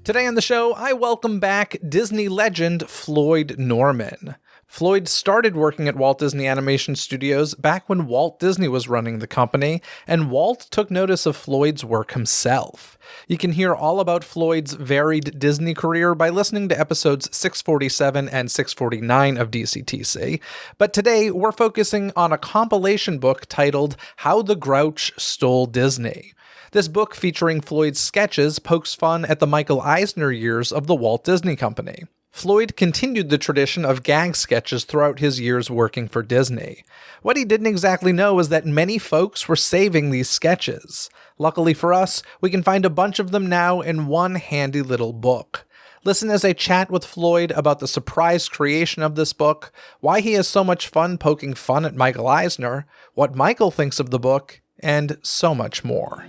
Today on the show, I welcome back Disney legend Floyd Norman. Floyd started working at Walt Disney Animation Studios back when Walt Disney was running the company, and Walt took notice of Floyd's work himself. You can hear all about Floyd's varied Disney career by listening to episodes 647 and 649 of DCTC. But today, we're focusing on a compilation book titled How the Grouch Stole Disney. This book, featuring Floyd's sketches, pokes fun at the Michael Eisner years of the Walt Disney Company. Floyd continued the tradition of gag sketches throughout his years working for Disney. What he didn't exactly know was that many folks were saving these sketches. Luckily for us, we can find a bunch of them now in one handy little book. Listen as I chat with Floyd about the surprise creation of this book, why he has so much fun poking fun at Michael Eisner, what Michael thinks of the book, and so much more.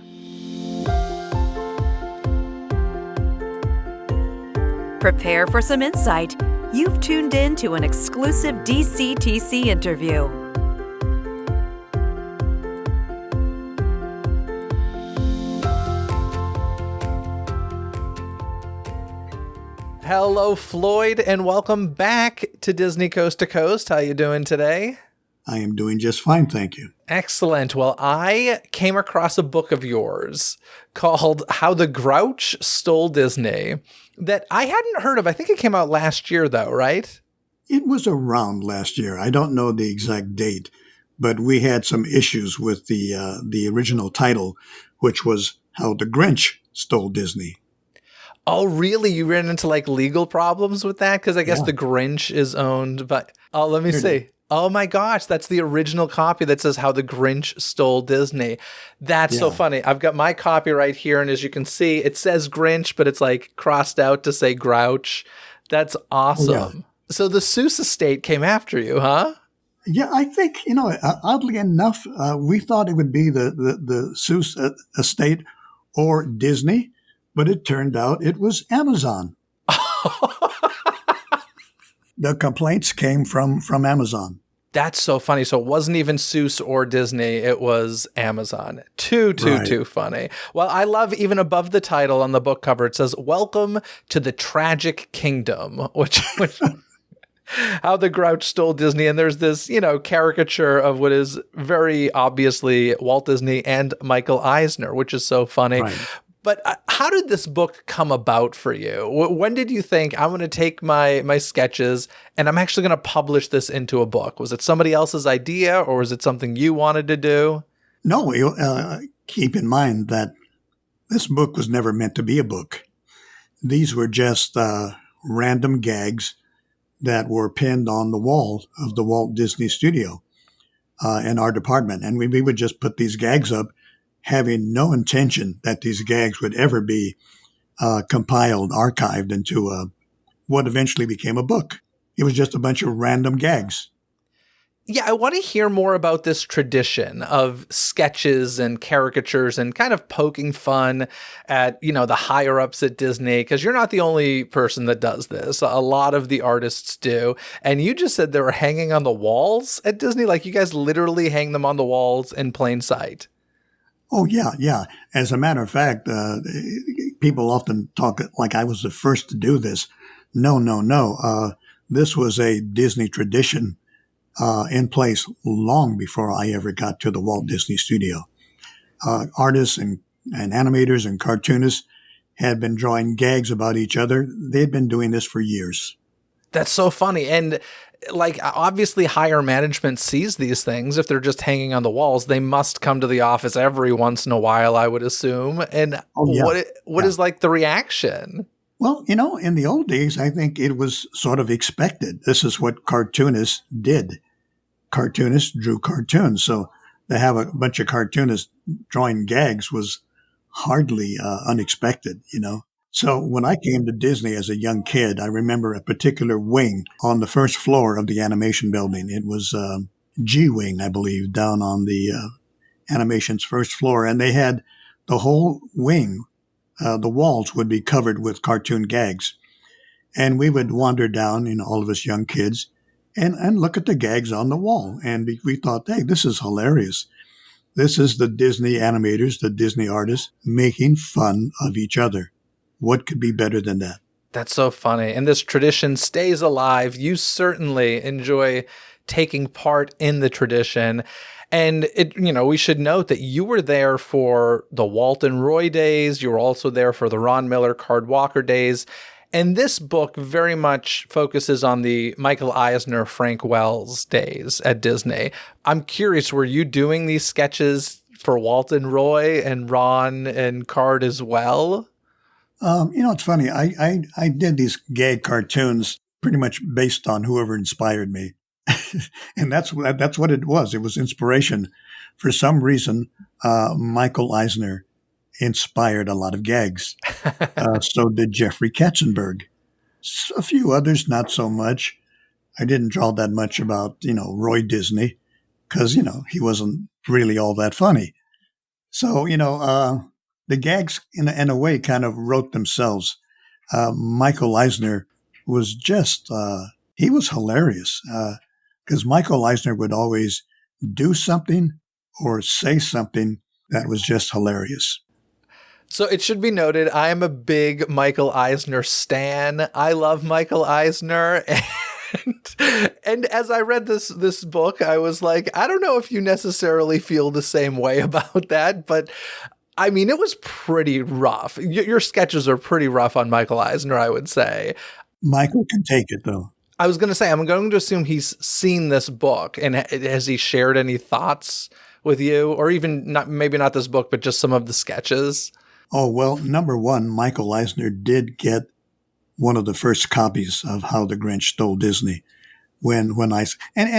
Prepare for some insight. You've tuned in to an exclusive DCTC interview. Hello, Floyd, and welcome back to Disney Coast to Coast. How you doing today? I am doing just fine, thank you. Excellent. Well, I came across a book of yours called How the Grouch Stole Disney that I hadn't heard of. I think it came out last year, though, right? It was around last year. I don't know the exact date, but we had some issues with the original title, which was How the Grinch Stole Disney. Oh, really? You ran into legal problems with that? Because I guess the Grinch is owned by... Oh, let me see. Oh my gosh, that's the original copy that says How the Grinch Stole Disney. That's so funny. I've got my copy right here, and as you can see, it says Grinch, but it's crossed out to say Grouch. That's awesome. Yeah. So the Seuss estate came after you, huh? Yeah, I think, oddly enough, we thought it would be the Seuss estate or Disney, but it turned out it was Amazon. The complaints came from Amazon. That's so funny. So it wasn't even Seuss or Disney. It was Amazon. Too funny. Well, I love even above the title on the book cover, it says, Welcome to the Tragic Kingdom, which How the Grouch Stole Disney. And there's this, caricature of what is very obviously Walt Disney and Michael Eisner, which is so funny. Right. But how did this book come about for you? When did you think, I'm going to take my sketches and I'm actually going to publish this into a book? Was it somebody else's idea, or was it something you wanted to do? No, keep in mind that this book was never meant to be a book. These were just random gags that were pinned on the wall of the Walt Disney Studio in our department. And we would just put these gags up, having no intention that these gags would ever be compiled, archived into what eventually became a book. It was just a bunch of random gags. Yeah, I want to hear more about this tradition of sketches and caricatures and kind of poking fun at, the higher-ups at Disney, because you're not the only person that does this. A lot of the artists do. And you just said they were hanging on the walls at Disney? You guys literally hang them on the walls in plain sight. Oh, yeah. As a matter of fact, people often talk like I was the first to do this. No. This was a Disney tradition in place long before I ever got to the Walt Disney Studio. Artists and animators and cartoonists had been drawing gags about each other. They'd been doing this for years. That's so funny. And obviously higher management sees these things. If they're just hanging on the walls, they must come to the office every once in a while, I would assume. And what is the reaction? Well, in the old days, I think it was sort of expected. This is what cartoonists did. Cartoonists drew cartoons. So to have a bunch of cartoonists drawing gags was hardly unexpected, So when I came to Disney as a young kid, I remember a particular wing on the first floor of the animation building. It was G Wing, I believe, down on the animation's first floor. And they had the whole wing, the walls would be covered with cartoon gags. And we would wander down, all of us young kids, and look at the gags on the wall. And we thought, hey, this is hilarious. This is the Disney animators, the Disney artists, making fun of each other. What could be better than that? That's so funny. And this tradition stays alive. You certainly enjoy taking part in the tradition. And we should note that you were there for the Walt and Roy days. You were also there for the Ron Miller, Card Walker days. And this book very much focuses on the Michael Eisner, Frank Wells days at Disney. I'm curious, were you doing these sketches for Walt and Roy and Ron and Card as well? It's funny. I did these gag cartoons pretty much based on whoever inspired me, and that's what it was. It was inspiration. For some reason, Michael Eisner inspired a lot of gags. So did Jeffrey Katzenberg. A few others, not so much. I didn't draw that much about Roy Disney because he wasn't really all that funny. So the gags in a way kind of wrote themselves. Michael Eisner was just he was hilarious because Michael Eisner would always do something or say something that was just hilarious. So it should be noted, I am a big Michael Eisner stan. I love Michael Eisner. And as I read this book, I was like, I don't know if you necessarily feel the same way about that, but I mean, it was pretty rough. Your sketches are pretty rough on Michael Eisner, I would say. Michael can take it, though. I was going to say, I'm going to assume he's seen this book, and has he shared any thoughts with you, or even maybe not this book, but just some of the sketches? Oh, well, number one, Michael Eisner did get one of the first copies of How the Grinch Stole Disney and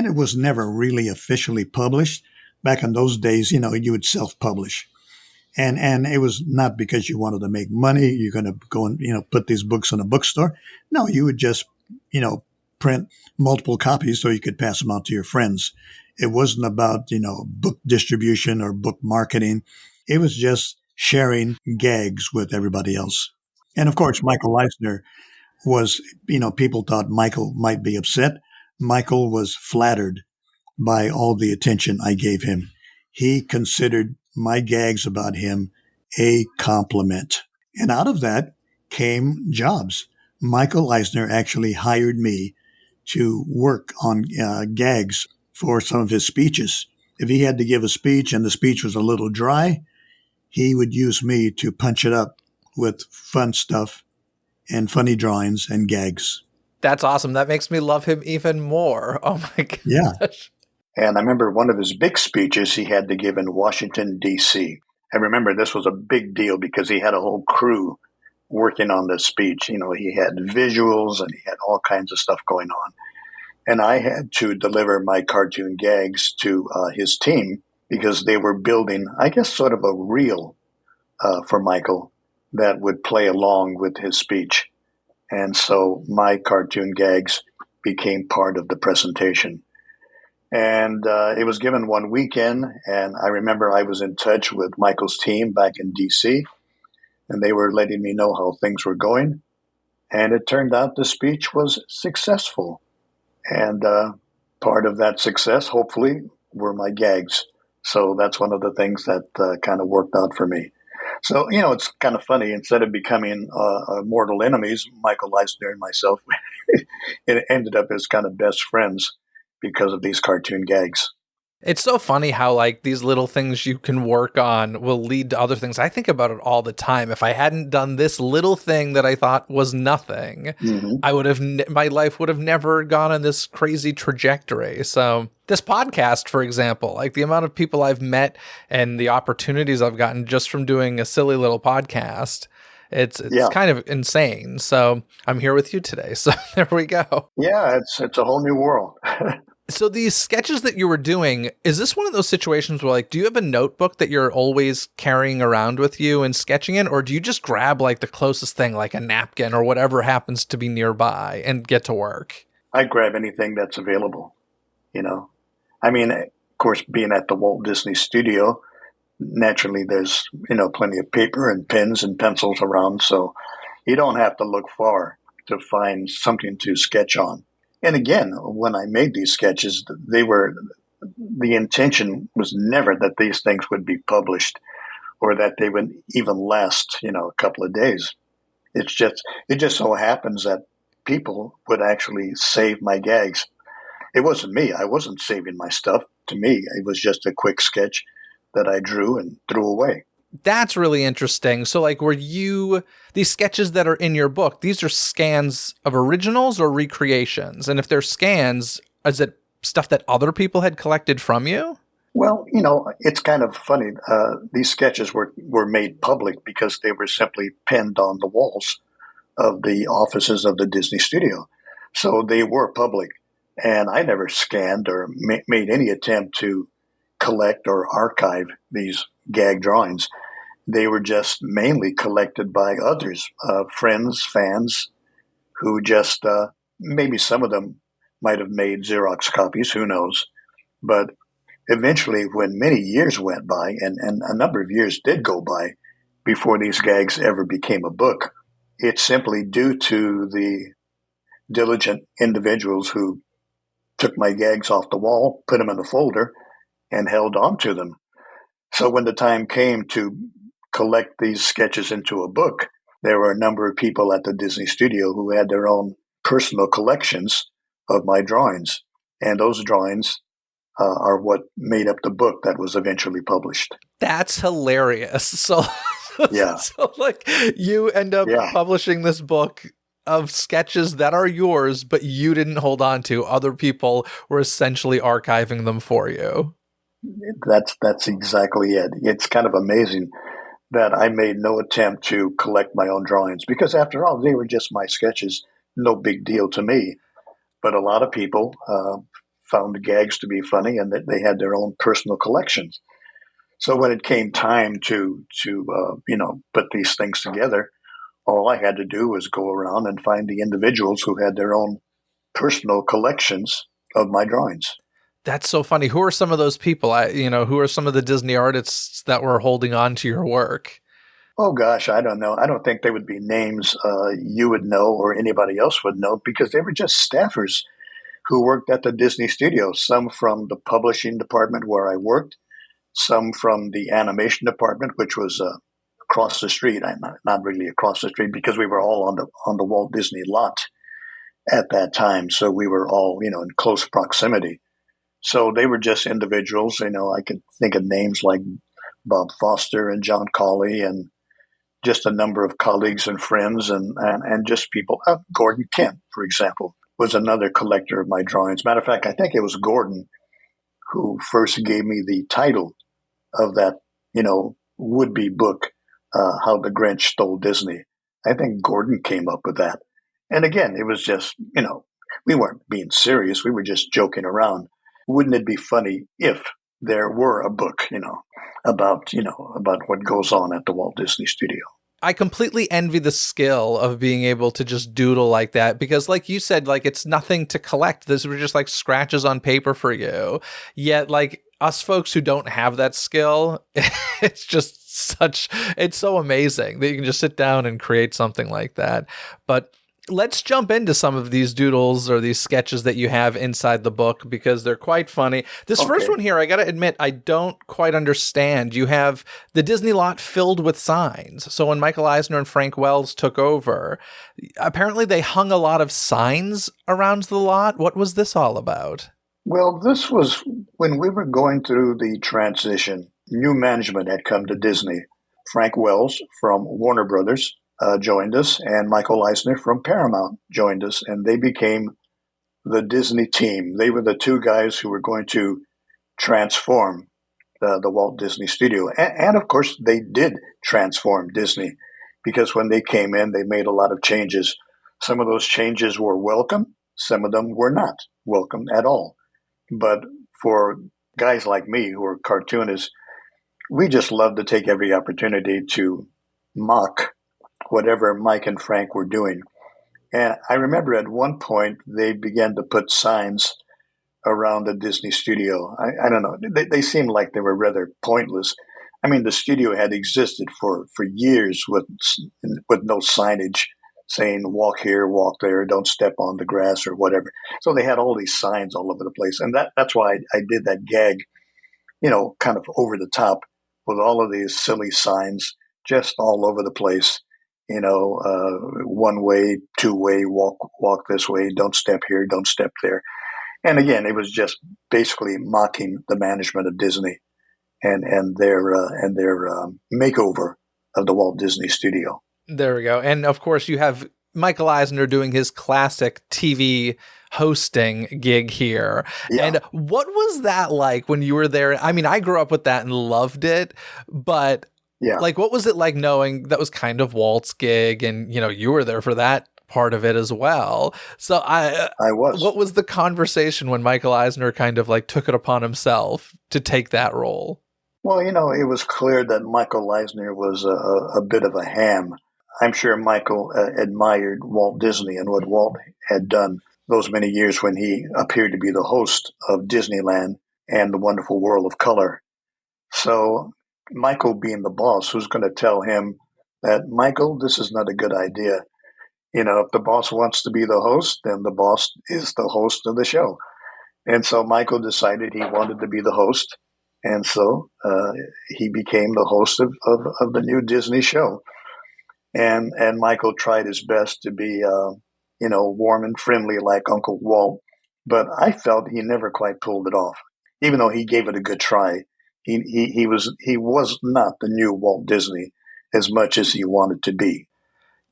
it was never really officially published. Back in those days, you would self-publish. And it was not because you wanted to make money. You're going to go and, put these books in a bookstore. No, you would just, print multiple copies so you could pass them out to your friends. It wasn't about, book distribution or book marketing. It was just sharing gags with everybody else. And of course, Michael Eisner was, people thought Michael might be upset. Michael was flattered by all the attention I gave him. He considered my gags about him a compliment. And out of that came jobs. Michael Eisner actually hired me to work on gags for some of his speeches. If he had to give a speech and the speech was a little dry, he would use me to punch it up with fun stuff and funny drawings and gags. That's awesome. That makes me love him even more. Oh my gosh. Yeah. And I remember one of his big speeches he had to give in Washington, D.C. I remember this was a big deal because he had a whole crew working on the speech. He had visuals and he had all kinds of stuff going on. And I had to deliver my cartoon gags to his team because they were building, I guess, sort of a reel for Michael that would play along with his speech. And so my cartoon gags became part of the presentation. And it was given one weekend, and I remember I was in touch with Michael's team back in D.C., and they were letting me know how things were going. And it turned out the speech was successful. And part of that success, hopefully, were my gags. So that's one of the things that kind of worked out for me. So, it's kind of funny. Instead of becoming mortal enemies, Michael Eisner and myself, it ended up as kind of best friends because of these cartoon gags. It's so funny how like these little things you can work on will lead to other things. I think about it all the time. If I hadn't done this little thing that I thought was nothing, I would have my life would have never gone on this crazy trajectory. So this podcast, for example, like the amount of people I've met and the opportunities I've gotten just from doing a silly little podcast, it's kind of insane. So I'm here with you today. So there we go. Yeah, it's a whole new world. So these sketches that you were doing, is this one of those situations where like, do you have a notebook that you're always carrying around with you and sketching in, or do you just grab like the closest thing, like a napkin or whatever happens to be nearby and get to work? I grab anything that's available, I mean, of course, being at the Walt Disney Studio, naturally there's, plenty of paper and pens and pencils around. So you don't have to look far to find something to sketch on. And again, when I made these sketches, the intention was never that these things would be published or that they would even last, a couple of days. it just so happens that people would actually save my gags. It wasn't me. I wasn't saving my stuff. To me, it was just a quick sketch that I drew and threw away. That's really interesting. So, like, these sketches that are in your book, these are scans of originals or recreations? And if they're scans, is it stuff that other people had collected from you? Well, it's kind of funny. These sketches were made public because they were simply pinned on the walls of the offices of the Disney studio. So they were public. And I never scanned or made any attempt to collect or archive these gag drawings. They were just mainly collected by others, friends, fans, who just, maybe some of them might have made Xerox copies, who knows. But eventually, when many years went by, and a number of years did go by before these gags ever became a book, it's simply due to the diligent individuals who took my gags off the wall, put them in a folder, and held on to them. So when the time came to collect these sketches into a book, there were a number of people at the Disney studio who had their own personal collections of my drawings. And those drawings are what made up the book that was eventually published. That's hilarious. So, Yeah. so like you end up publishing this book of sketches that are yours, but you didn't hold on to. Other people were essentially archiving them for you. That's exactly it. It's kind of amazing that I made no attempt to collect my own drawings because, after all, they were just my sketches. No big deal to me. But a lot of people found the gags to be funny, and that they had their own personal collections. So when it came time to put these things together, all I had to do was go around and find the individuals who had their own personal collections of my drawings. That's so funny. Who are some of those people? Who are some of the Disney artists that were holding on to your work? Oh gosh, I don't know. I don't think they would be names you would know or anybody else would know because they were just staffers who worked at the Disney studios. Some from the publishing department where I worked, some from the animation department, which was across the street. Not really across the street because we were all on the Walt Disney lot at that time, so we were all in close proximity. So they were just individuals. I could think of names like Bob Foster and John Cawley and just a number of colleagues and friends and just people. Gordon Kent, for example, was another collector of my drawings. Matter of fact, I think it was Gordon who first gave me the title of that, would-be book, How the Grinch Stole Disney. I think Gordon came up with that. And again, it was just, we weren't being serious. We were just joking around. Wouldn't it be funny if there were a book, about what goes on at the Walt Disney Studio? I completely envy the skill of being able to just doodle like that because, like you said, like it's nothing to collect. These were just like scratches on paper for you. Yet, like us folks who don't have that skill, it's so amazing that you can just sit down and create something like that. But let's jump into some of these doodles or these sketches that you have inside the book because they're quite funny. This first one here, I got to admit, I don't quite understand. You have the Disney lot filled with signs. So when Michael Eisner and Frank Wells took over, apparently they hung a lot of signs around the lot. What was this all about? Well, this was when we were going through the transition. New management had come to Disney. Frank Wells from Warner Brothers joined us, and Michael Eisner from Paramount joined us, and they became the Disney team. They were the two guys who were going to transform the Walt Disney Studio. And of course, they did transform Disney because when they came in, they made a lot of changes. Some of those changes were welcome. Some of them were not welcome at all. But for guys like me who are cartoonists, we just love to take every opportunity to mock whatever Mike and Frank were doing. And I remember at one point they began to put signs around the Disney studio. I don't know. They seemed like they were rather pointless. I mean, the studio had existed for years with no signage saying walk here, walk there, don't step on the grass or whatever. So they had all these signs all over the place. And that's why I did that gag, kind of over the top with all of these silly signs just all over the place. one way, two way, walk this way, don't step here, don't step there. And again, it was just basically mocking the management of Disney and their makeover of the Walt Disney Studio. There we go. And of course, you have Michael Eisner doing his classic TV hosting gig here. Yeah. And what was that like when you were there? I mean, I grew up with that and loved it, but Yeah. like, what was it like knowing that was kind of Walt's gig and, you were there for that part of it as well? So I was. what was the conversation when Michael Eisner kind of like took it upon himself to take that role? Well, it was clear that Michael Eisner was a bit of a ham. I'm sure Michael admired Walt Disney and what Walt had done those many years when he appeared to be the host of Disneyland and the Wonderful World of Color. So Michael being the boss, who's going to tell him that, Michael, this is not a good idea. If the boss wants to be the host, then the boss is the host of the show. And so Michael decided he wanted to be the host. And so he became the host of the new Disney show. And Michael tried his best to be, warm and friendly like Uncle Walt. But I felt he never quite pulled it off, even though he gave it a good try. He was not the new Walt Disney as much as he wanted to be.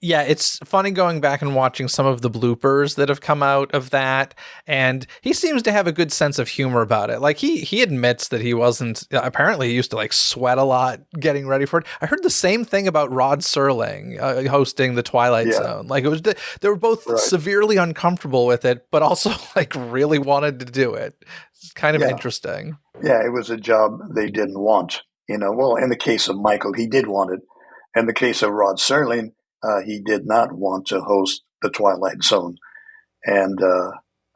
Yeah, it's funny going back and watching some of the bloopers that have come out of that, and he seems to have a good sense of humor about it. Like he admits that he wasn't, apparently he used to like sweat a lot getting ready for it. I heard the same thing about Rod Serling hosting the Twilight Zone. Like they were both severely uncomfortable with it, but also like really wanted to do it. It's kind of interesting. Yeah, it was a job they didn't want. Well, in the case of Michael, he did want it. In the case of Rod Serling, he did not want to host the Twilight Zone. And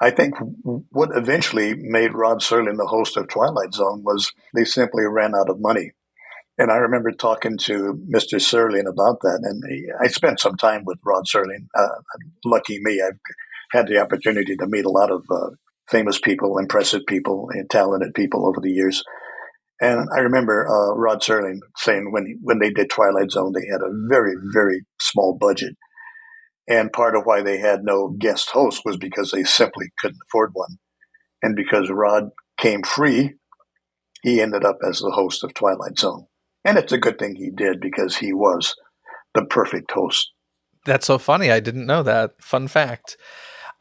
I think what eventually made Rod Serling the host of Twilight Zone was they simply ran out of money. And I remember talking to Mr. Serling about that. And I spent some time with Rod Serling. Lucky me, I've had the opportunity to meet a lot of famous people, impressive people, and talented people over the years. And I remember Rod Serling saying when they did Twilight Zone, they had a very, very small budget. And part of why they had no guest host was because they simply couldn't afford one. And because Rod came free, he ended up as the host of Twilight Zone. And it's a good thing he did because he was the perfect host. That's so funny. I didn't know that. Fun fact.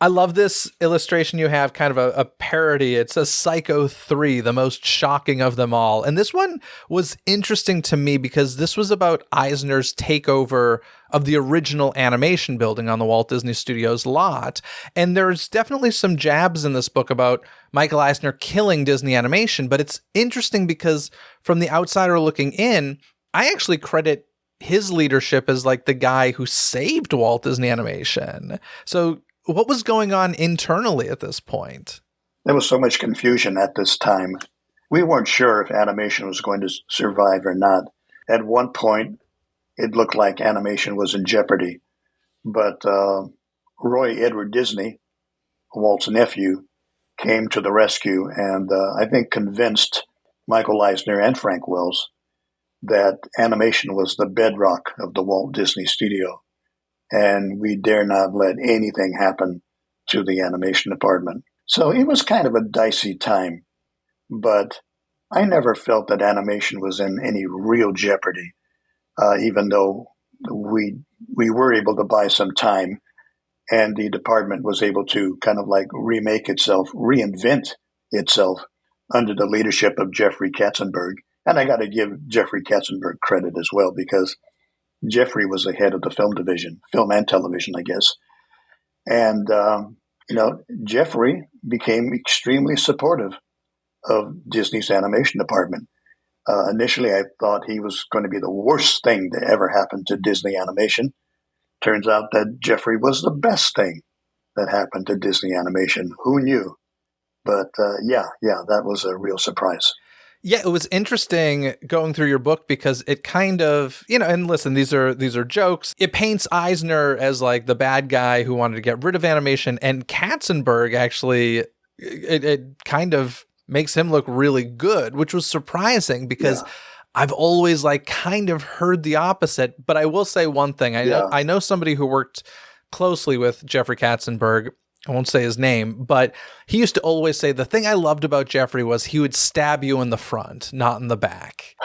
I love this illustration you have, kind of a parody. It says Psycho 3, the most shocking of them all. And this one was interesting to me because this was about Eisner's takeover of the original animation building on the Walt Disney Studios lot. And there's definitely some jabs in this book about Michael Eisner killing Disney Animation, but it's interesting because from the outsider looking in, I actually credit his leadership as like the guy who saved Walt Disney Animation. So what was going on internally at this point? There was so much confusion at this time. We weren't sure if animation was going to survive or not. At one point, it looked like animation was in jeopardy. But Roy Edward Disney, Walt's nephew, came to the rescue and I think convinced Michael Eisner and Frank Wells that animation was the bedrock of the Walt Disney Studio. And we dare not let anything happen to the animation department. So it was kind of a dicey time, but I never felt that animation was in any real jeopardy, even though we were able to buy some time and the department was able to kind of like remake itself, reinvent itself under the leadership of Jeffrey Katzenberg. And I got to give Jeffrey Katzenberg credit as well because Jeffrey was the head of the film division, film and television, I guess. And, Jeffrey became extremely supportive of Disney's animation department. Initially, I thought he was going to be the worst thing to ever happen to Disney animation. Turns out that Jeffrey was the best thing that happened to Disney animation. Who knew? But that was a real surprise. Yeah, it was interesting going through your book because it kind of, and listen, these are jokes. It paints Eisner as like the bad guy who wanted to get rid of animation, and Katzenberg actually, it kind of makes him look really good, which was surprising because I've always like kind of heard the opposite, but I will say one thing. Yeah. I know somebody who worked closely with Jeffrey Katzenberg. I won't say his name, but he used to always say the thing I loved about Jeffrey was he would stab you in the front, not in the back.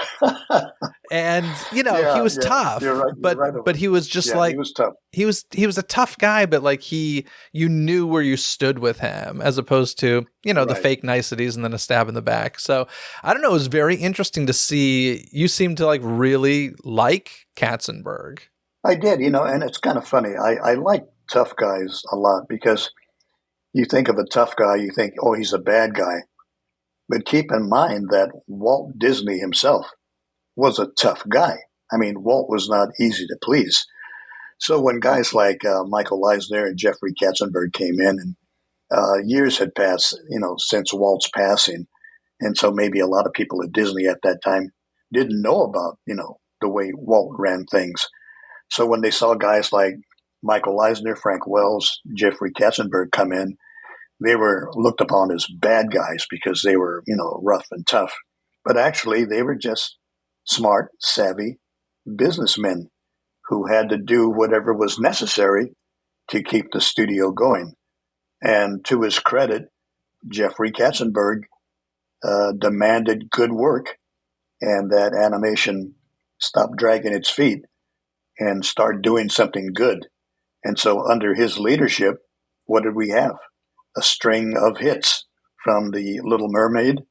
And he Yeah, was yeah. You're tough, right. You're right. but he was just Yeah, he like was tough. he was a tough guy, but like you knew where you stood with him as opposed to, the Right. fake niceties and then a stab in the back. So I don't know. It was very interesting to see you seem to like really like Katzenberg. I did, and it's kind of funny. I like tough guys a lot because you think of a tough guy, you think, oh, he's a bad guy. But keep in mind that Walt Disney himself was a tough guy. I mean, Walt was not easy to please. So when guys like Michael Eisner and Jeffrey Katzenberg came in, and years had passed, since Walt's passing, and so maybe a lot of people at Disney at that time didn't know about, the way Walt ran things. So when they saw guys like Michael Eisner, Frank Wells, Jeffrey Katzenberg come in, they were looked upon as bad guys because they were, rough and tough. But actually, they were just smart, savvy businessmen who had to do whatever was necessary to keep the studio going. And to his credit, Jeffrey Katzenberg demanded good work and that animation stop dragging its feet and start doing something good. And so, under his leadership, what did we have? A string of hits from The Little Mermaid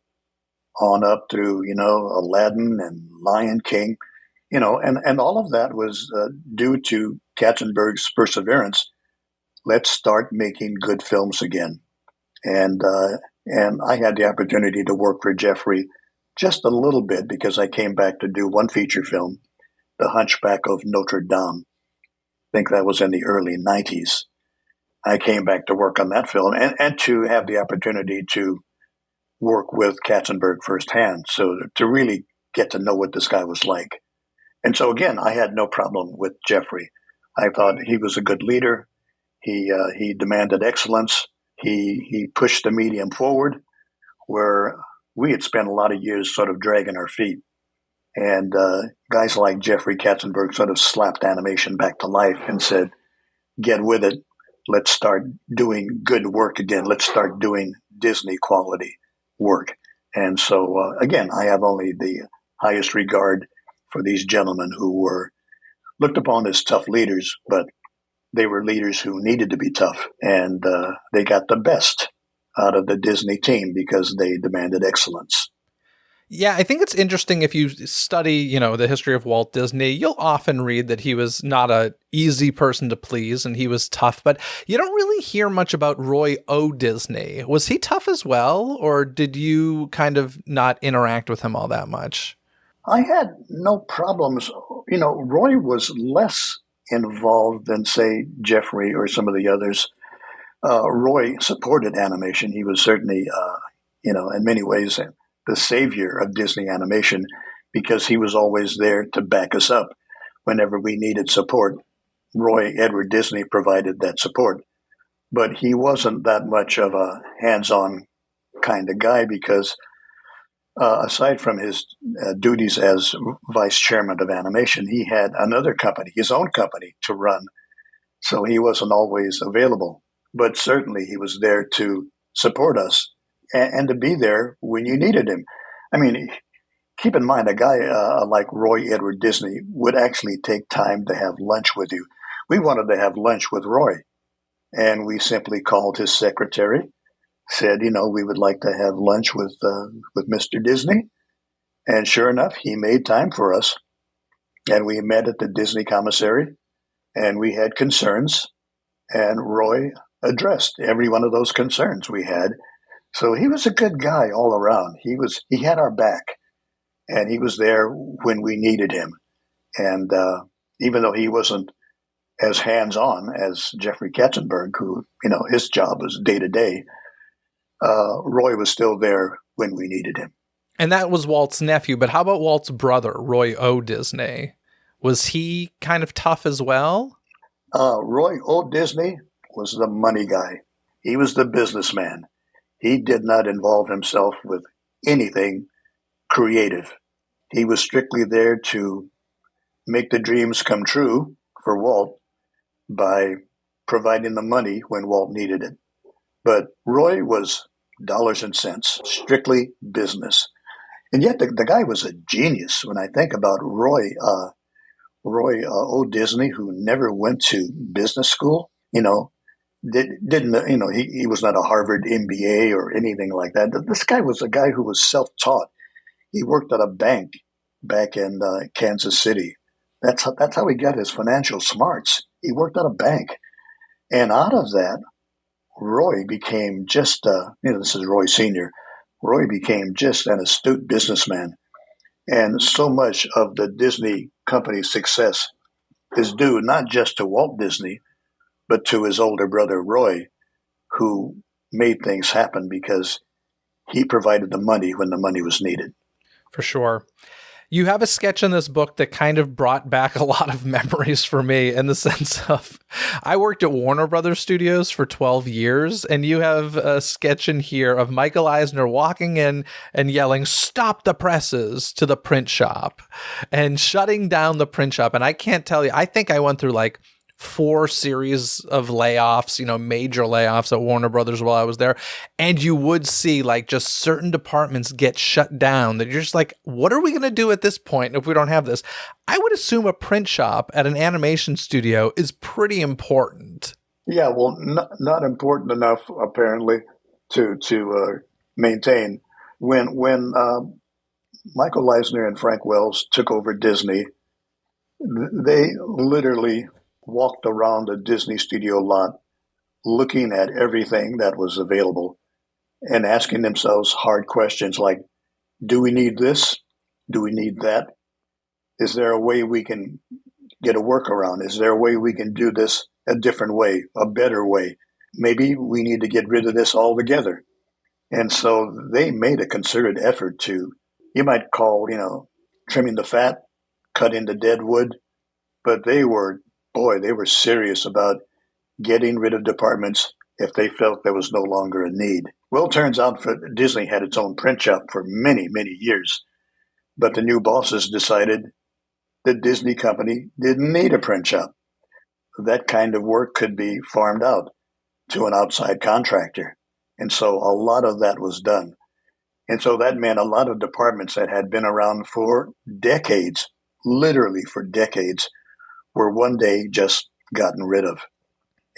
on up through, Aladdin and Lion King, and all of that was due to Katzenberg's perseverance. Let's start making good films again. And I had the opportunity to work for Jeffrey just a little bit because I came back to do one feature film, The Hunchback of Notre Dame. I think that was in the early 90s. I came back to work on that film and to have the opportunity to work with Katzenberg firsthand. So to really get to know what this guy was like. And so again, I had no problem with Jeffrey. I thought he was a good leader. He demanded excellence. He pushed the medium forward where we had spent a lot of years sort of dragging our feet. And guys like Jeffrey Katzenberg sort of slapped animation back to life and said, get with it. Let's start doing good work again. Let's start doing Disney quality work. And so, again, I have only the highest regard for these gentlemen who were looked upon as tough leaders, but they were leaders who needed to be tough. And they got the best out of the Disney team because they demanded excellence. Yeah, I think it's interesting if you study, the history of Walt Disney, you'll often read that he was not a easy person to please and he was tough, but you don't really hear much about Roy O. Disney. Was he tough as well, or did you kind of not interact with him all that much? I had no problems. Roy was less involved than, say, Jeffrey or some of the others. Roy supported animation. He was certainly, in many ways, the savior of Disney animation because he was always there to back us up whenever we needed support. Roy Edward Disney provided that support, but he wasn't that much of a hands-on kind of guy because aside from his duties as vice chairman of animation, he had another company, his own company to run. So he wasn't always available, but certainly he was there to support us and to be there when you needed him. I mean, keep in mind, a guy like Roy Edward Disney would actually take time to have lunch with you. We wanted to have lunch with Roy, and we simply called his secretary, said, we would like to have lunch with Mr. Disney. And sure enough, he made time for us. And we met at the Disney commissary, and we had concerns, and Roy addressed every one of those concerns we had. So he was a good guy all around. He had our back, and he was there when we needed him. And even though he wasn't as hands-on as Jeffrey Katzenberg, who, his job was day-to-day, Roy was still there when we needed him. And that was Walt's nephew, but how about Walt's brother, Roy O. Disney? Was he kind of tough as well? Roy O. Disney was the money guy. He was the businessman. He did not involve himself with anything creative. He was strictly there to make the dreams come true for Walt by providing the money when Walt needed it. But Roy was dollars and cents, strictly business. And yet the guy was a genius. When I think about Roy O. Disney, who never went to business school, didn't, he was not a Harvard MBA or anything like that. This guy was a guy who was self-taught. He worked at a bank back in Kansas City. That's how he got his financial smarts. He worked at a bank. And out of that, Roy became just, this is Roy Sr., Roy became just an astute businessman. And so much of the Disney company's success is due not just to Walt Disney, but to his older brother, Roy, who made things happen because he provided the money when the money was needed. For sure. You have a sketch in this book that kind of brought back a lot of memories for me in the sense of I worked at Warner Brothers Studios for 12 years, and you have a sketch in here of Michael Eisner walking in and yelling, "Stop the presses," to the print shop and shutting down the print shop. And I can't tell you, I think I went through like 4 series of layoffs, major layoffs at Warner Brothers while I was there. And you would see like just certain departments get shut down that you're just like, what are we going to do at this point if we don't have this? I would assume a print shop at an animation studio is pretty important. Yeah, well, not important enough apparently to maintain. When Michael Eisner and Frank Wells took over Disney, they literally walked around the Disney studio lot looking at everything that was available and asking themselves hard questions like, do we need this? Do we need that? Is there a way we can get a workaround? Is there a way we can do this a different way, a better way? Maybe we need to get rid of this altogether. And so they made a concerted effort to, you might call, trimming the fat, cutting the dead wood, but they were serious about getting rid of departments if they felt there was no longer a need. Well, it turns out Disney had its own print shop for many, many years, but the new bosses decided the Disney Company didn't need a print shop. That kind of work could be farmed out to an outside contractor. And so a lot of that was done. And so that meant a lot of departments that had been around for decades, literally for decades, were one day just gotten rid of.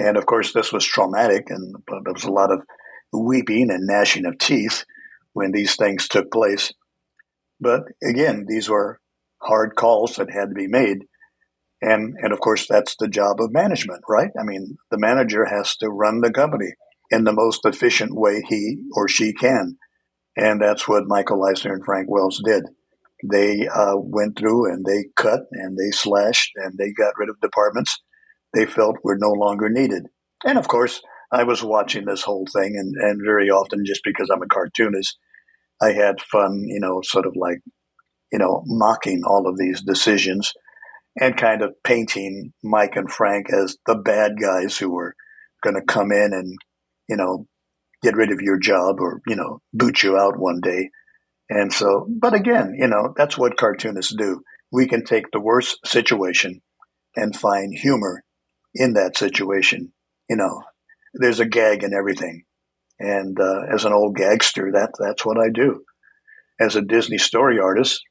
And of course, this was traumatic, and there was a lot of weeping and gnashing of teeth when these things took place. But again, these were hard calls that had to be made. And of course, that's the job of management, right? I mean, the manager has to run the company in the most efficient way he or she can. And that's what Michael Eisner and Frank Wells did. They went through and they cut and they slashed and they got rid of departments they felt were no longer needed. And of course, I was watching this whole thing, and very often, just because I'm a cartoonist, I had fun, sort of like, mocking all of these decisions and kind of painting Mike and Frank as the bad guys who were going to come in and, get rid of your job or, boot you out one day. And so, but again, that's what cartoonists do. We can take the worst situation and find humor in that situation. There's a gag in everything. And as an old gagster, that's what I do. As a Disney story artist,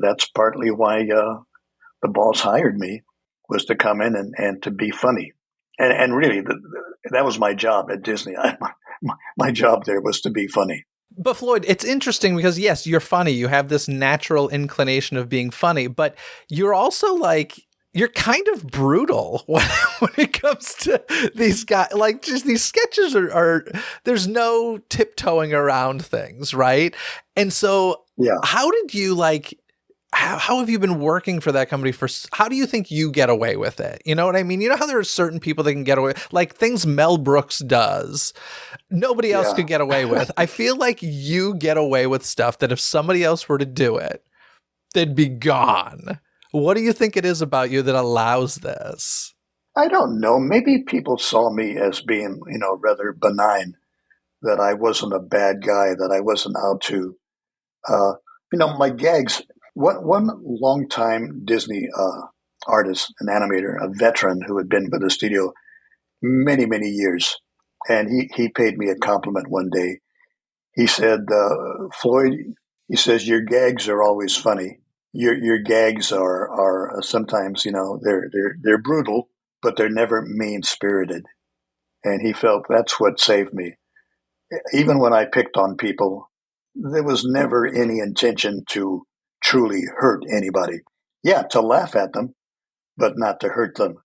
that's partly why the boss hired me, was to come in and to be funny. And really, that was my job at Disney. My job there was to be funny. But Floyd, it's interesting because yes, you're funny. You have this natural inclination of being funny, but you're also like, you're kind of brutal when it comes to these guys. Like, just these sketches are there's no tiptoeing around things, right? And so yeah, how did you how have you been working for that company how do you think you get away with it? You know what I mean? You know how there are certain people that can get away, like things Mel Brooks does, nobody else could get away with. I feel like you get away with stuff that if somebody else were to do it, they'd be gone. What do you think it is about you that allows this? I don't know. Maybe people saw me as being, rather benign, that I wasn't a bad guy, that I wasn't out to, my gags One longtime Disney artist, an animator, a veteran who had been with the studio many, many years, and he paid me a compliment one day. He said, Floyd, he says, your gags are always funny. Your gags are sometimes, they're brutal, but they're never mean spirited. And he felt that's what saved me. Even when I picked on people, there was never any intention to truly hurt anybody. Yeah, to laugh at them, but not to hurt them.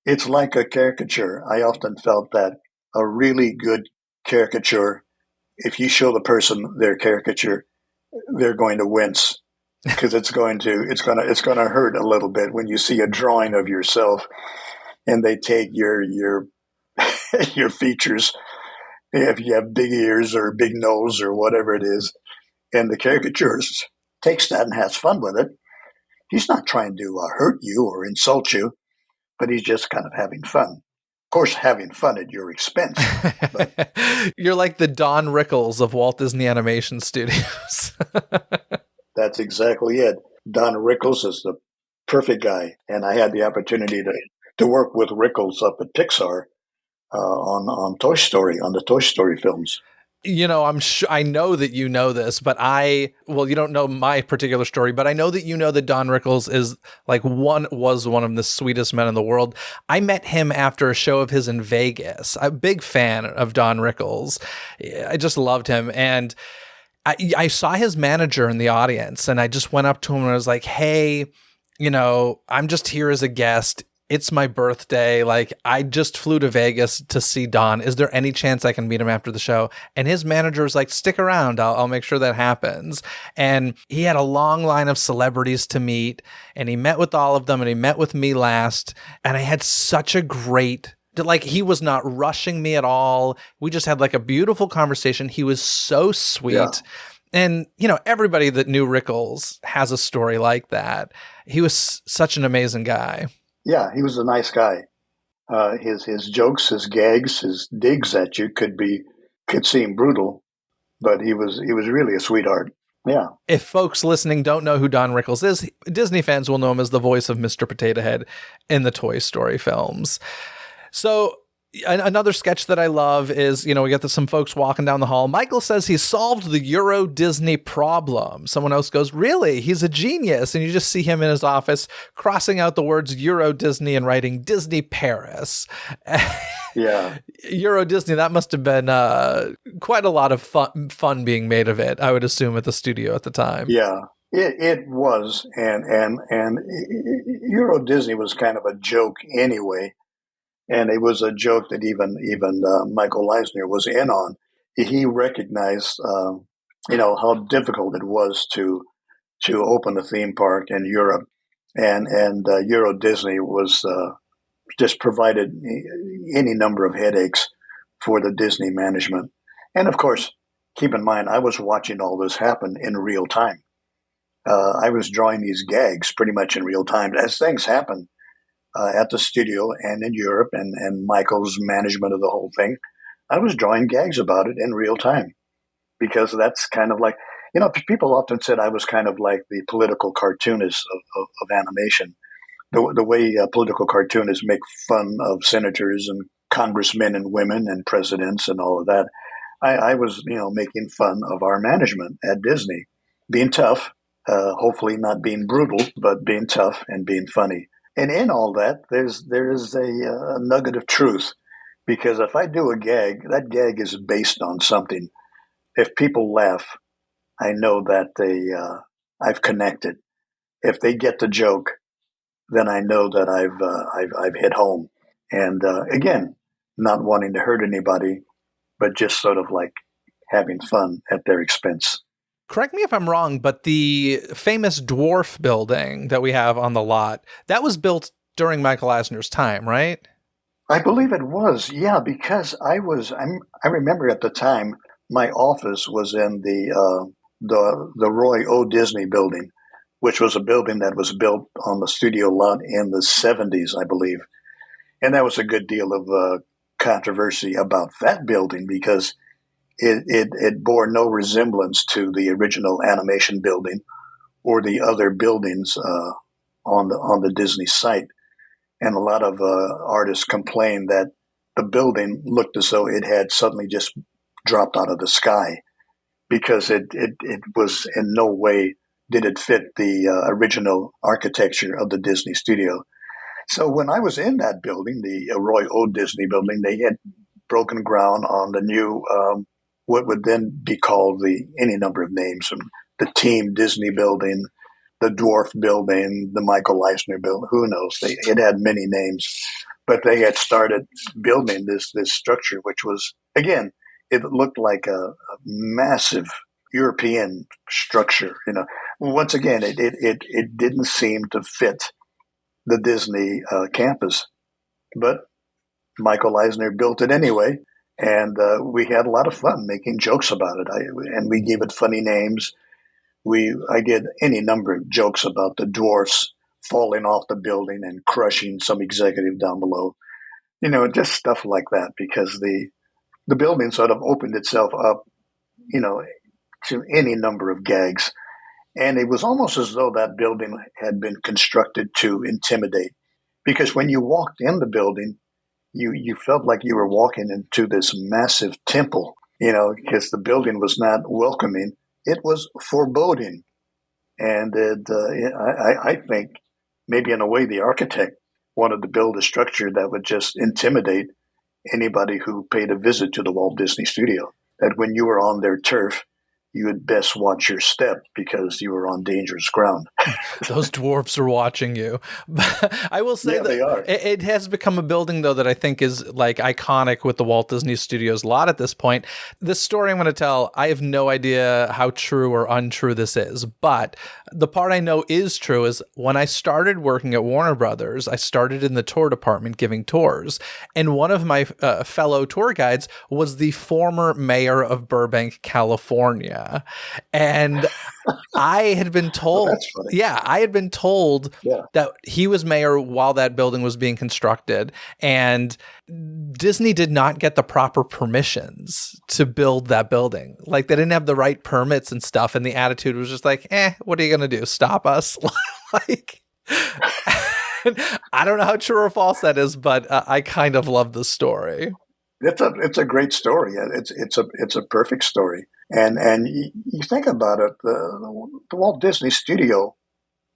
It's like a caricature. I often felt that a really good caricature, if you show the person their caricature, they're going to wince because it's going to hurt a little bit when you see a drawing of yourself and they take your your features, if you have big ears or big nose or whatever it is, and the caricaturist takes that and has fun with it. He's not trying to hurt you or insult you, but he's just kind of having fun. Of course, having fun at your expense. But You're like the Don Rickles of Walt Disney Animation Studios. that's exactly it. Don Rickles is the perfect guy, and I had the opportunity to work with Rickles up at Pixar on Toy Story, on the Toy Story films. I'm sure I know that you know this, but you don't know my particular story, but I know that you know that Don Rickles is was one of the sweetest men in the world. I met him after a show of his in Vegas. I'm a big fan of Don Rickles. I just loved him. And I saw his manager in the audience, and I just went up to him and I was like, hey, I'm just here as a guest. It's my birthday. Like, I just flew to Vegas to see Don. Is there any chance I can meet him after the show? And his manager was like, stick around. I'll make sure that happens. And he had a long line of celebrities to meet, and he met with all of them, and he met with me last. And I had such a great, he was not rushing me at all. We just had like a beautiful conversation. He was so sweet. Yeah. And, everybody that knew Rickles has a story like that. He was such an amazing guy. Yeah, he was a nice guy. His jokes, his gags, his digs at you could seem brutal, but he was really a sweetheart. Yeah. If folks listening don't know who Don Rickles is, Disney fans will know him as the voice of Mr. Potato Head in the Toy Story films. So another sketch that I love is, we get some folks walking down the hall. Michael says he solved the Euro Disney problem. Someone else goes, really? He's a genius. And you just see him in his office crossing out the words Euro Disney and writing Disney Paris. Yeah. Euro Disney, that must have been quite a lot of fun being made of it, I would assume, at the studio at the time. Yeah. It was, and Euro Disney was kind of a joke anyway. And it was a joke that even Michael Eisner was in on. He recognized, how difficult it was to open a theme park in Europe, and Euro Disney was just provided any number of headaches for the Disney management. And of course, keep in mind, I was watching all this happen in real time. I was drawing these gags pretty much in real time as things happen. At the studio and in Europe, and Michael's management of the whole thing, I was drawing gags about it in real time, because that's kind of like, people often said I was kind of like the political cartoonist of animation. The way political cartoonists make fun of senators and congressmen and women and presidents and all of that. I was, making fun of our management at Disney, being tough, hopefully not being brutal, but being tough and being funny. And in all that, there is a nugget of truth, because if I do a gag, that gag is based on something. If people laugh, I know that I've connected. If they get the joke, then I know that I've hit home. And again, not wanting to hurt anybody, but just sort of like having fun at their expense. Correct me if I'm wrong, but the famous dwarf building that we have on the lot, that was built during Michael Eisner's time, right? I believe it was, yeah, because I remember at the time my office was in the Roy O. Disney building, which was a building that was built on the studio lot in the 70s, I believe. And that was a good deal of controversy about that building, because it bore no resemblance to the original animation building or the other buildings on the Disney site. And a lot of artists complained that the building looked as though it had suddenly just dropped out of the sky because it was in no way did it fit the original architecture of the Disney studio. So when I was in that building, the Roy O. Disney building, they had broken ground on the new, what would then be called any number of names, from the Team Disney building, the Dwarf building, the Michael Eisner building, who knows? It had many names, but they had started building this structure, which was, again, it looked like a massive European structure. Once again, it didn't seem to fit the Disney campus, but Michael Eisner built it anyway, and we had a lot of fun making jokes about it. And we gave it funny names. I did any number of jokes about the dwarfs falling off the building and crushing some executive down below. Just stuff like that, because the building sort of opened itself up, to any number of gags. And it was almost as though that building had been constructed to intimidate, because when you walked in the building, you felt like you were walking into this massive temple, because the building was not welcoming. It was foreboding. And I think maybe in a way the architect wanted to build a structure that would just intimidate anybody who paid a visit to the Walt Disney Studio, that when you were on their turf, you had best watch your step because you were on dangerous ground. Those dwarfs are watching you. But I will say Yeah, they are. it has become a building, though, that I think is like iconic with the Walt Disney Studios lot at this point. This story I'm going to tell, I have no idea how true or untrue this is, but the part I know is true is when I started working at Warner Brothers, I started in the tour department giving tours. And one of my fellow tour guides was the former mayor of Burbank, California. And I had been told, that's funny. I had been told Yeah. that he was mayor while that building was being constructed, and Disney did not get the proper permissions to build that building. Like, they didn't have the right permits and stuff, and the attitude was just like, what are you going to do? Stop us? Like, I don't know how true or false that is, but I kind of love the story. It's a great story. It's a perfect story. And you think about it, the Walt Disney Studio,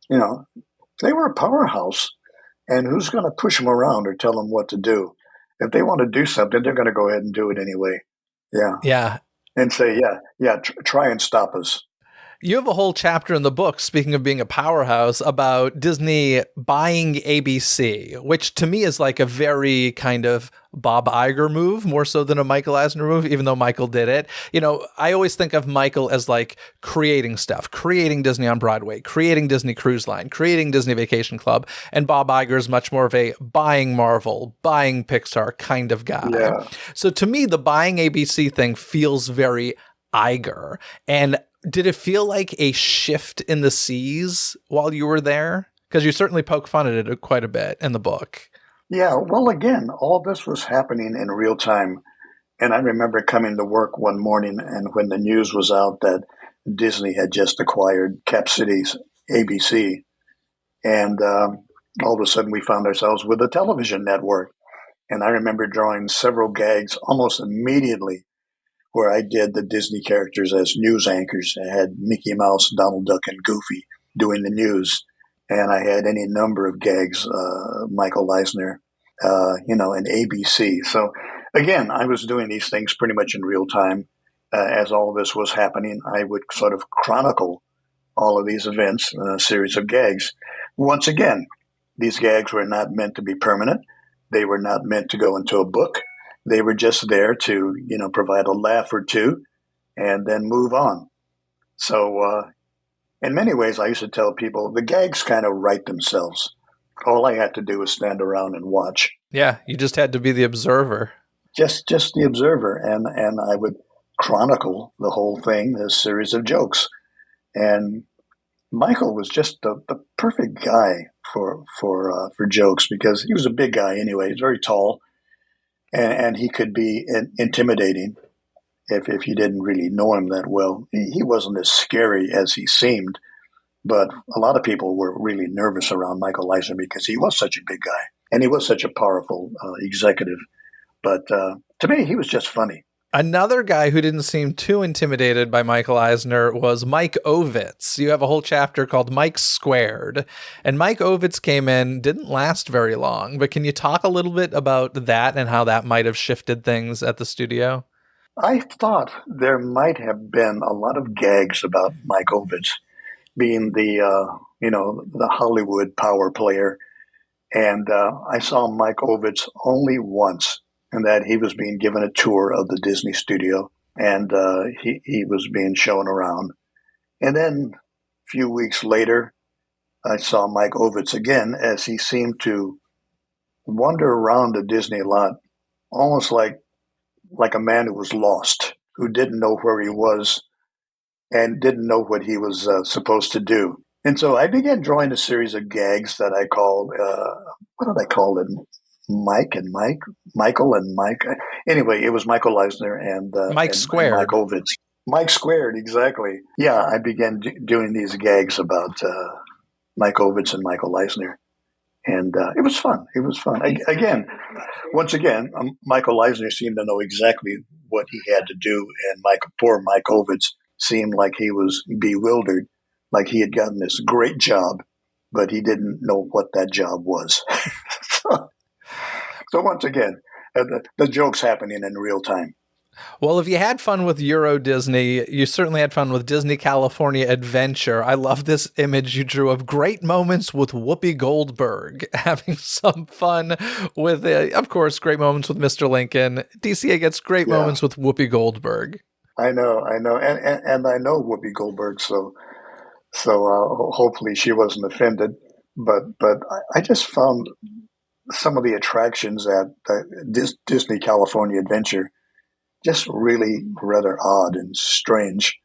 they were a powerhouse, and who's going to push them around or tell them what to do? If they want to do something, they're going to go ahead and do it anyway. Yeah, Yeah. and say, try and stop us. You have a whole chapter in the book, speaking of being a powerhouse, about Disney buying ABC, which to me is like a very kind of Bob Iger move, more so than a Michael Eisner move, even though Michael did it. I always think of Michael as like creating stuff, creating Disney on Broadway, creating Disney Cruise Line, creating Disney Vacation Club. And Bob Iger is much more of a buying Marvel, buying Pixar kind of guy. Yeah. So to me, the buying ABC thing feels very Iger. And did it feel like a shift in the seas while you were there? Because you certainly poke fun at it quite a bit in the book. Yeah, well, again, all this was happening in real time. And I remember coming to work one morning, and when the news was out that Disney had just acquired Cap City's ABC, and all of a sudden we found ourselves with a television network. And I remember drawing several gags almost immediately where I did the Disney characters as news anchors. I had Mickey Mouse, Donald Duck, and Goofy doing the news. And I had any number of gags, Michael Eisner, and ABC. So again, I was doing these things pretty much in real time. As all of this was happening, I would sort of chronicle all of these events in a series of gags. Once again, these gags were not meant to be permanent. They were not meant to go into a book. They were just there to, provide a laugh or two and then move on. So in many ways, I used to tell people the gags kind of write themselves. All I had to do was stand around and watch. Yeah, you just had to be the observer. Just the observer. And I would chronicle the whole thing, a series of jokes. And Michael was just the perfect guy for jokes, because he was a big guy anyway. He's very tall. And he could be intimidating if you didn't really know him that well. He wasn't as scary as he seemed, But a lot of people were really nervous around Michael Eisner because he was such a big guy and he was such a powerful executive. But to me, he was just funny. Another guy who didn't seem too intimidated by Michael Eisner was Mike Ovitz. You have a whole chapter called Mike Squared. And Mike Ovitz came in, didn't last very long, but can you talk a little bit about that and how that might have shifted things at the studio? I thought there might have been a lot of gags about Mike Ovitz being the Hollywood power player. And I saw Mike Ovitz only once, and that he was being given a tour of the Disney studio, and he was being shown around. And then a few weeks later, I saw Mike Ovitz again as he seemed to wander around the Disney lot, almost like a man who was lost, who didn't know where he was and didn't know what he was supposed to do. And so I began drawing a series of gags that I called, what did I call them? Michael and Mike. Anyway, it was Michael Eisner Mike and Mike Squared. Ovitz. Mike Squared, exactly. Yeah, I began doing these gags about Mike Ovitz and Michael Eisner. And it was fun. It was fun. Once again, Michael Eisner seemed to know exactly what he had to do, and poor Mike Ovitz seemed like he was bewildered, like he had gotten this great job, but he didn't know what that job was. So once again, the joke's happening in real time. Well, if you had fun with Euro Disney, you certainly had fun with Disney California Adventure. I love this image you drew of great moments with Whoopi Goldberg, having some fun with, of course, great moments with Mr. Lincoln. DCA gets great Yeah. moments with Whoopi Goldberg. I know, and I know Whoopi Goldberg, so hopefully she wasn't offended. But I just found some of the attractions at Disney California Adventure just really rather odd and strange.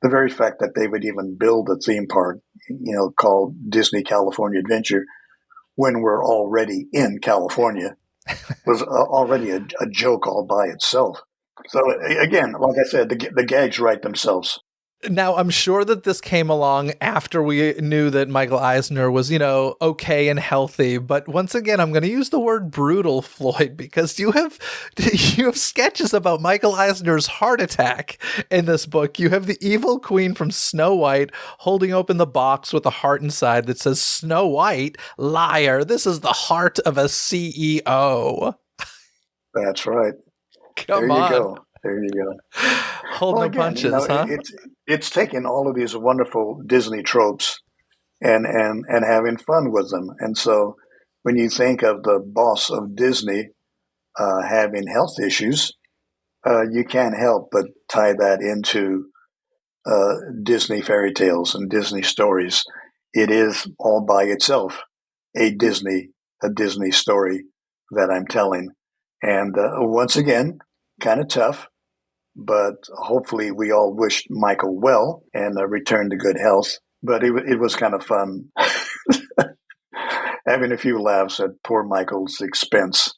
The very fact that they would even build a theme park, called Disney California Adventure, when we're already in California, was already a joke all by itself. So again, like I said, the gags write themselves. Now, I'm sure that this came along after we knew that Michael Eisner was, okay and healthy. But once again, I'm going to use the word brutal, Floyd, because you have sketches about Michael Eisner's heart attack in this book. You have the evil queen from Snow White holding open the box with a heart inside that says, "Snow White, liar, this is the heart of a CEO." That's right. Come There you on. go. There you go. Hold no punches, huh? It's taking all of these wonderful Disney tropes and having fun with them. And so when you think of the boss of Disney having health issues, you can't help but tie that into Disney fairy tales and Disney stories. It is all by itself a Disney story that I'm telling. And once again, kind of tough, but hopefully we all wished Michael well and returned to good health. But it was kind of fun having a few laughs at poor Michael's expense.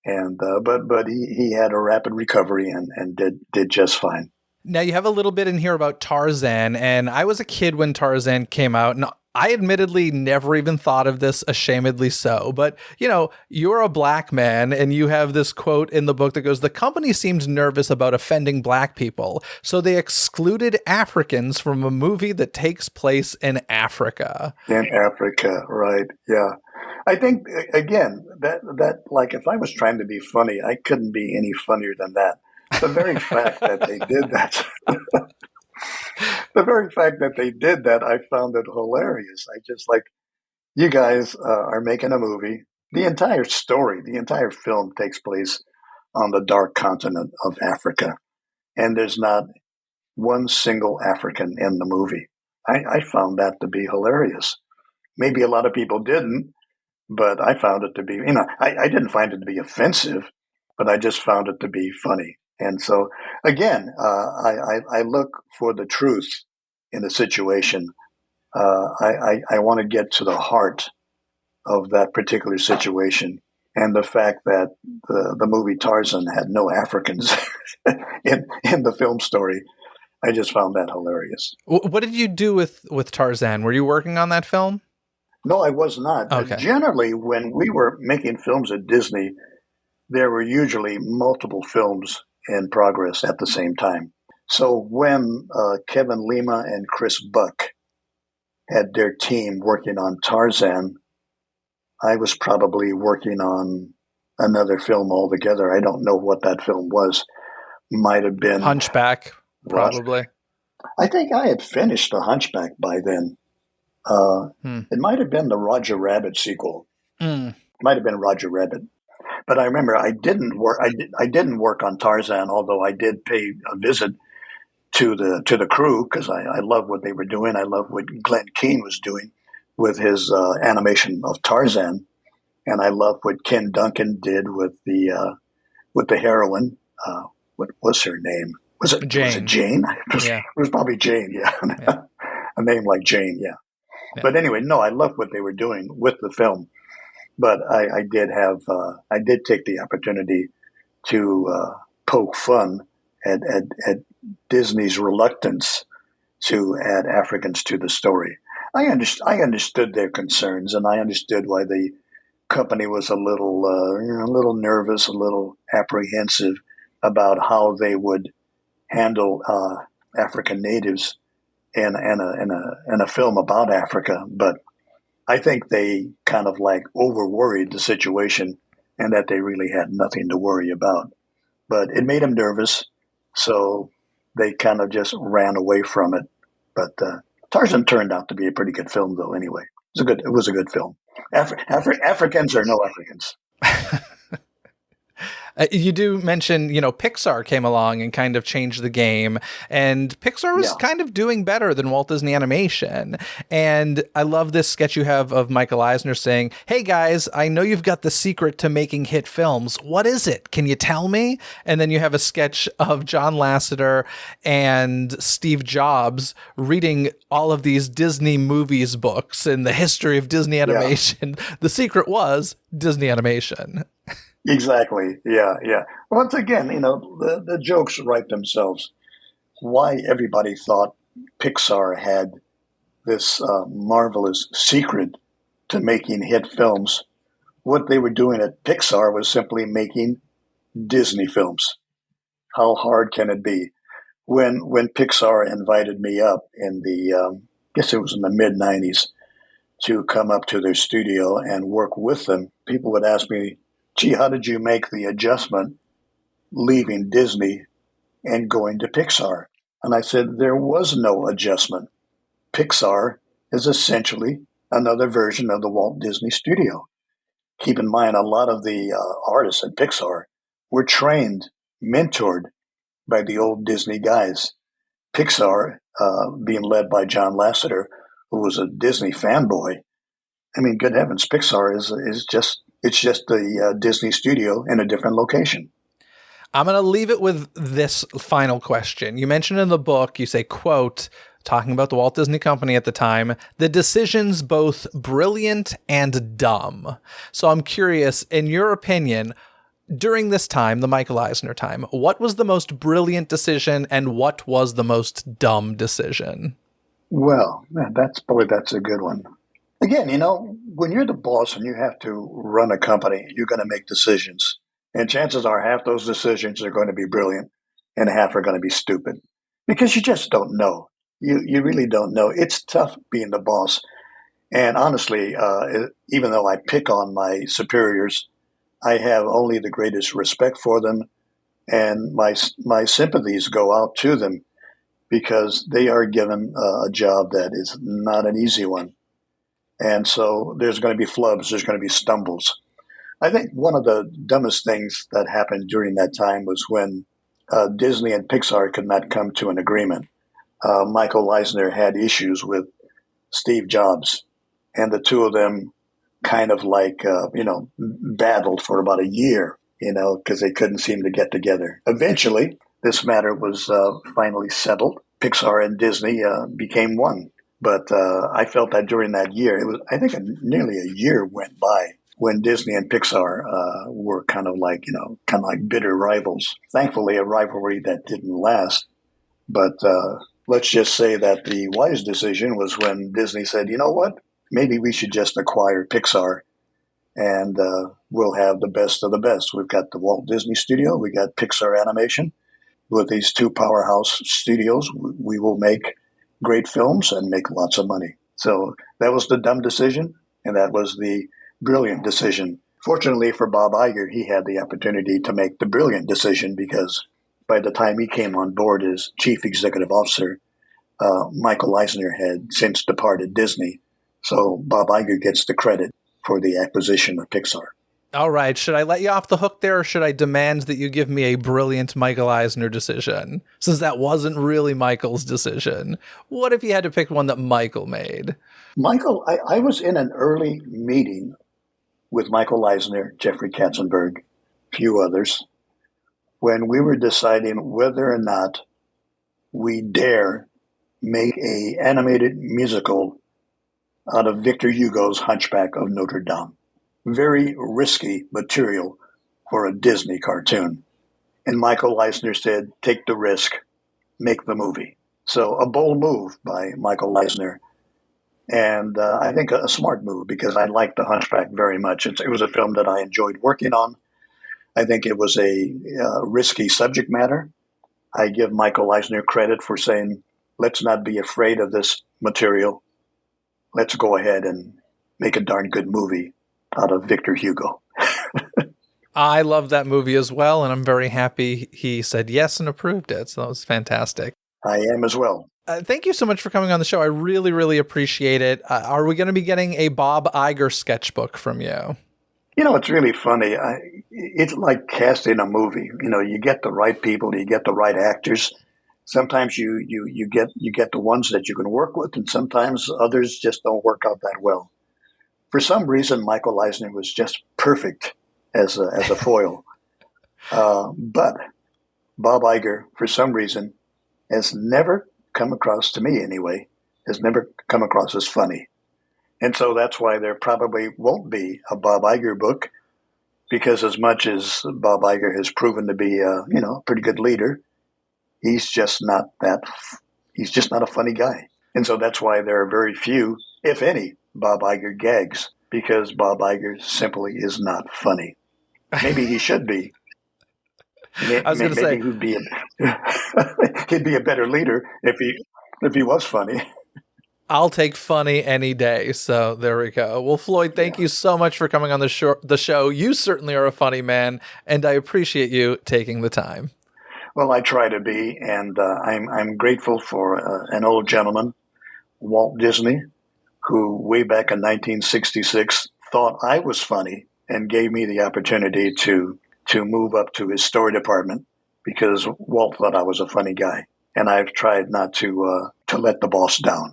And but he had a rapid recovery and did just fine. Now, you have a little bit in here about Tarzan, and I was a kid when Tarzan came out, and I admittedly never even thought of this, ashamedly so. But, you're a black man, and you have this quote in the book that goes, "The company seemed nervous about offending black people, so they excluded Africans from a movie that takes place in Africa." In Africa, right. Yeah. I think, again, that like if I was trying to be funny, I couldn't be any funnier than that. The very fact that they did that, I found it hilarious. I just like, you guys are making a movie. The entire story, the entire film takes place on the dark continent of Africa. And there's not one single African in the movie. I found that to be hilarious. Maybe a lot of people didn't, but I found it to be, I didn't find it to be offensive, but I just found it to be funny. And so, again, I look for the truth in a situation. I want to get to the heart of that particular situation. And the fact that the movie Tarzan had no Africans in the film story, I just found that hilarious. What did you do with Tarzan? Were you working on that film? No, I was not. Okay. Generally, when we were making films at Disney, there were usually multiple films in progress at the same time. So when Kevin Lima and Chris Buck had their team working on Tarzan, I was probably working on another film altogether. I don't know what that film was. Might have been Hunchback, Roger. probably. I think I had finished The Hunchback by then. Uh, Hmm. it might have been the Roger Rabbit sequel. Mm. It might have been Roger Rabbit. But I remember I didn't work. I didn't work on Tarzan, although I did pay a visit to the crew because I love what they were doing. I love what Glenn Keane was doing with his animation of Tarzan, and I love what Ken Duncan did with the heroine. What was her name? Was it Jane. Jane? Yeah. It was probably Jane. Yeah, Yeah. a name like Jane. Yeah. Yeah. But anyway, no, I love what they were doing with the film. But I did take the opportunity to poke fun at Disney's reluctance to add Africans to the story. I understood their concerns, and I understood why the company was a little nervous, a little apprehensive about how they would handle African natives in a film about Africa. But I think they kind of like over worried the situation, and that they really had nothing to worry about. But it made them nervous, so they kind of just ran away from it. But Tarzan turned out to be a pretty good film, though. Anyway, it was a good film. Africans or no Africans. You do mention, Pixar came along and kind of changed the game, and Pixar was Yeah. kind of doing better than Walt Disney Animation. And I love this sketch you have of Michael Eisner saying, "Hey guys, I know you've got the secret to making hit films. What is it? Can you tell me?" And then you have a sketch of John Lasseter and Steve Jobs reading all of these Disney movies books and the history of Disney animation. The secret was Disney Animation. Exactly. Yeah, yeah. Once again, the jokes write themselves. Why everybody thought Pixar had this marvelous secret to making hit films. What they were doing at Pixar was simply making Disney films. How hard can it be? When Pixar invited me up in I guess it was in the mid '90s, to come up to their studio and work with them, people would ask me, "Gee, how did you make the adjustment leaving Disney and going to Pixar?" And I said, there was no adjustment. Pixar is essentially another version of the Walt Disney Studio. Keep in mind, a lot of the artists at Pixar were trained, mentored by the old Disney guys. Pixar, being led by John Lasseter, who was a Disney fanboy. I mean, good heavens, Pixar is just the Disney studio in a different location. I'm going to leave it with this final question. You mentioned in the book, you say, quote, talking about the Walt Disney Company at the time, "The decision's both brilliant and dumb." So I'm curious, in your opinion, during this time, the Michael Eisner time, what was the most brilliant decision and what was the most dumb decision? Well, man, that's a good one. Again, when you're the boss and you have to run a company, you're going to make decisions. And chances are half those decisions are going to be brilliant and half are going to be stupid because you just don't know. You really don't know. It's tough being the boss. And honestly, even though I pick on my superiors, I have only the greatest respect for them, and my sympathies go out to them because they are given a job that is not an easy one. And so there's going to be flubs, there's going to be stumbles. I think one of the dumbest things that happened during that time was when Disney and Pixar could not come to an agreement. Michael Eisner had issues with Steve Jobs, and the two of them kind of battled for about a year, because they couldn't seem to get together. Eventually, this matter was finally settled. Pixar and Disney became one. But I felt that during that year, I think nearly a year went by when Disney and Pixar were kind of like bitter rivals. Thankfully, a rivalry that didn't last. But let's just say that the wise decision was when Disney said, you know what, maybe we should just acquire Pixar and we'll have the best of the best. We've got the Walt Disney Studio, we got Pixar Animation. With these two powerhouse studios, we will make great films and make lots of money. So that was the dumb decision, and that was the brilliant decision. Fortunately for Bob Iger, he had the opportunity to make the brilliant decision because by the time he came on board as chief executive officer, Michael Eisner had since departed Disney. So Bob Iger gets the credit for the acquisition of Pixar. All right, should I let you off the hook there, or should I demand that you give me a brilliant Michael Eisner decision, since that wasn't really Michael's decision? What if you had to pick one that Michael made? Michael, I was in an early meeting with Michael Eisner, Jeffrey Katzenberg, a few others, when we were deciding whether or not we dare make an animated musical out of Victor Hugo's Hunchback of Notre Dame. Very risky material for a Disney cartoon. And Michael Eisner said, take the risk, make the movie. So a bold move by Michael Eisner. And I think a smart move because I liked The Hunchback very much. It was a film that I enjoyed working on. I think it was a risky subject matter. I give Michael Eisner credit for saying, let's not be afraid of this material. Let's go ahead and make a darn good movie out of Victor Hugo. I love that movie as well, and I'm very happy he said yes and approved it. So that was fantastic. I am as well. Thank you so much for coming on the show. I really, really appreciate it. Are we going to be getting a Bob Iger sketchbook from you? You know, it's really funny. It's like casting a movie. You know, you get the right people, you get the right actors. Sometimes you get the ones that you can work with, and sometimes others just don't work out that well. For some reason, Michael Eisner was just perfect as a foil. But Bob Iger, for some reason, has never come across, to me anyway, has never come across as funny. And so that's why there probably won't be a Bob Iger book, because as much as Bob Iger has proven to be a pretty good leader, he's just not a funny guy. And so that's why there are very few, if any, Bob Iger gags, because Bob Iger simply is not funny. Maybe he should be. I was going to say he'd be a better leader if he was funny. I'll take funny any day. So there we go. Well, Floyd, thank you so much for coming on the show. You certainly are a funny man, and I appreciate you taking the time. Well, I try to be, and I'm grateful for an old gentleman, Walt Disney, who way back in 1966 thought I was funny and gave me the opportunity to move up to his story department because Walt thought I was a funny guy. And I've tried not to let the boss down.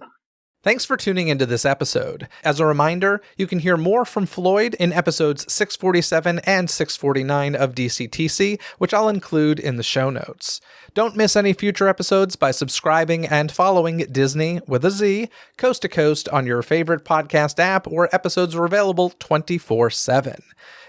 Thanks for tuning into this episode. As a reminder, you can hear more from Floyd in episodes 647 and 649 of DCTC, which I'll include in the show notes. Don't miss any future episodes by subscribing and following Disney with a Z, coast to coast on your favorite podcast app, where episodes are available 24/7.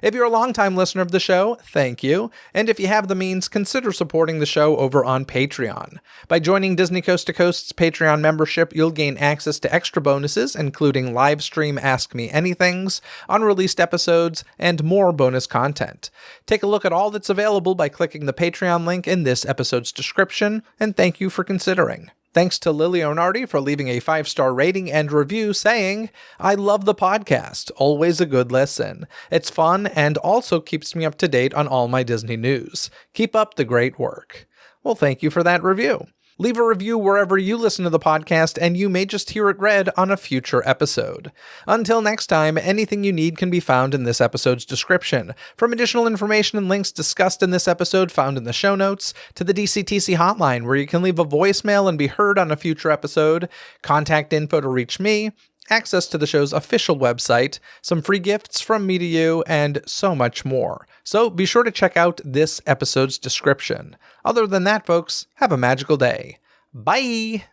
If you're a longtime listener of the show, thank you. And if you have the means, consider supporting the show over on Patreon. By joining Disney Coast to Coast's Patreon membership, you'll gain access to extra bonuses, including live stream Ask Me Anythings, unreleased episodes, and more bonus content. Take a look at all that's available by clicking the Patreon link in this episode's description, and thank you for considering. Thanks to Lily Onardi for leaving a 5-star rating and review saying, "I love the podcast, always a good listen. It's fun and also keeps me up to date on all my Disney news. Keep up the great work." Well, thank you for that review. Leave a review wherever you listen to the podcast, and you may just hear it read on a future episode. Until next time, anything you need can be found in this episode's description. From additional information and links discussed in this episode found in the show notes, to the DCTC hotline where you can leave a voicemail and be heard on a future episode, contact info to reach me, access to the show's official website, some free gifts from me to you, and so much more. So be sure to check out this episode's description. Other than that, folks, have a magical day. Bye!